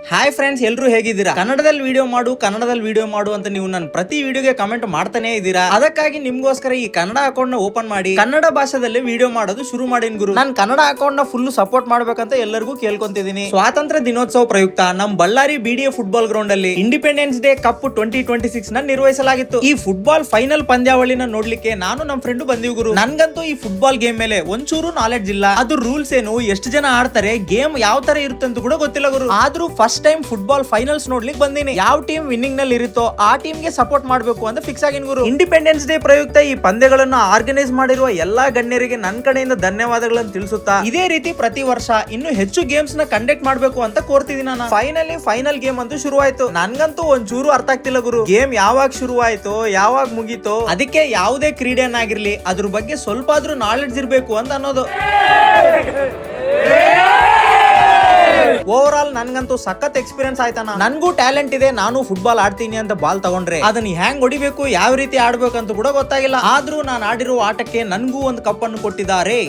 Hi friends, ಎಲ್ಲರೂ ಹೇಗಿದ್ದೀರಾ? ಕನ್ನಡದಲ್ಲಿ ವಿಡಿಯೋ ಮಾಡು ಅಂತ ನೀವು ನನ್ನ ಪ್ರತಿ ವಿಡಿಯೋಗೆ ಕಮೆಂಟ್ ಮಾಡ್ತಾನೆ ಇದ್ದೀರಾ. ಅದಕ್ಕಾಗಿ ನಿಮ್ಗೋಸ್ಕರ ಈ ಕನ್ನಡ ಅಕೌಂಟ್ ನ ಓಪನ್ ಮಾಡಿ ಕನ್ನಡ ಭಾಷೆದಲ್ಲಿ ವಿಡಿಯೋ ಮಾಡೋದು ಶುರು ಮಾಡಿನ್ ಗುರು. ನಾನು ಕನ್ನಡ ಅಕೌಂಟ್ ನ ಫುಲ್ ಸಪೋರ್ಟ್ ಮಾಡ್ಬೇಕಂತ ಎಲ್ಲರಿಗೂ ಕೇಳ್ಕೊಂತಿದ್ದೀನಿ. ಸ್ವಾತಂತ್ರ್ಯ ದಿನೋತ್ಸವ ಪ್ರಯುಕ್ತ ನಮ್ಮ ಬಳ್ಳಾರಿ BDA ಫುಟ್ಬಾಲ್ ಗ್ರೌಂಡ್ ಅಲ್ಲಿ ಇಂಡಿಪೆಂಡೆನ್ಸ್ ಡೇ ಕಪ್ 2026 ನ ನಿರ್ವಹಿಸಲಾಗಿತ್ತು. ಈ ಫುಟ್ಬಾಲ್ ಫೈನಲ್ ಪಂದ್ಯಾವಳಿನ ನೋಡ್ಲಿಕ್ಕೆ ನಾನು ನಮ್ಮ ಫ್ರೆಂಡ್ ಬಂದಿವ್ ಗುರು. ನನ್ಗಂತೂ ಈ ಫುಟ್ಬಾಲ್ ಗೇಮ್ ಮೇಲೆ ಒಂಚೂರು ನಾಲೆಡ್ಜ್ ಇಲ್ಲ. ಅದು ರೂಲ್ಸ್ ಏನು, ಎಷ್ಟು ಜನ ಆಡ್ತಾರೆ, ಗೇಮ್ ಯಾವ ತರ ಇರುತ್ತೆ ಅಂತ ಕೂಡ ಗೊತ್ತಿಲ್ಲ ಗುರು. ಆದ್ರೂ ಫಸ್ಟ್ ಟೈಮ್ ಫುಟ್ಬಾಲ್ ಫೈನಲ್ಸ್ ನೋಡ್ಲಿಕ್ಕೆ ಬಂದಿನಿ. ಯಾವ ಟೀಮ್ ವಿನ್ನಿಂಗ್ ನಲ್ಲಿ ಇರುತ್ತೋ ಆ ಟೀಮ್ ಗೆ ಸಪೋರ್ಟ್ ಮಾಡಬೇಕು ಅಂತ ಫಿಕ್ಸ್ ಆಗಿನ್ ಗುರು. ಇಂಡಿಪೆಂಡೆನ್ಸ್ ಡೇ ಪ್ರಯುಕ್ತ ಈ ಪಂದ್ಯಗಳನ್ನ ಆರ್ಗನೈಸ್ ಮಾಡಿರುವ ಎಲ್ಲಾ ಗಣ್ಯರಿಗೆ ನನ್ನ ಕಡೆಯಿಂದ ಧನ್ಯವಾದಗಳನ್ನು ತಿಳಿಸುತ್ತಾ, ಇದೇ ರೀತಿ ಪ್ರತಿ ವರ್ಷ ಇನ್ನು ಹೆಚ್ಚು ಗೇಮ್ಸ್ ನ ಕಂಡಕ್ಟ್ ಮಾಡಬೇಕು ಅಂತ ಕೋರ್ತಿದ್ದೀನಿ ನಾನು. ಫೈನಲ್ ಗೇಮ್ ಅಂತೂ ಶುರುವಾಯ್ತು. ನನ್ಗಂತೂ ಒಂಚೂರು ಅರ್ಥ ಆಗ್ತಿಲ್ಲ ಗುರು. ಗೇಮ್ ಯಾವಾಗ ಶುರುವಾಯ್ತೋ ಯಾವಾಗ ಮುಗೀತೋ, ಅದಕ್ಕೆ ಯಾವುದೇ ಕ್ರೀಡೆನಾಗಿರ್ಲಿ ಅದ್ರ ಬಗ್ಗೆ ಸ್ವಲ್ಪ ಆದ್ರೂ ನಾಲೆಡ್ಜ್ ಇರ್ಬೇಕು ಅಂತ ಅನ್ನೋದು. ಓವರ್ ಆಲ್ ನನ್ಗಂತೂ ಸಖತ್ ಎಕ್ಸ್ಪೀರಿಯನ್ಸ್ ಆಯ್ತಾನ. ನನ್ಗೂ ಟ್ಯಾಲೆಂಟ್ ಇದೆ, ನಾನು ಫುಟ್ಬಾಲ್ ಆಡ್ತೀನಿ ಅಂತ ಬಾಲ್ ತಗೊಂಡ್ರೆ ಅದನ್ನ ಹ್ಯಾಂಗ್ ಹೊಡಿಬೇಕು, ಯಾವ ರೀತಿ ಆಡ್ಬೇಕು ಅಂತ ಕೂಡ ಗೊತ್ತಾಗಿಲ್ಲ. ಆದ್ರೂ ನಾನು ಆಡಿರೋ ಆಟಕ್ಕೆ ನನ್ಗೂ ಒಂದು ಕಪ್ ಅನ್ನು ಕೊಟ್ಟಿದ್ದಾರೆ.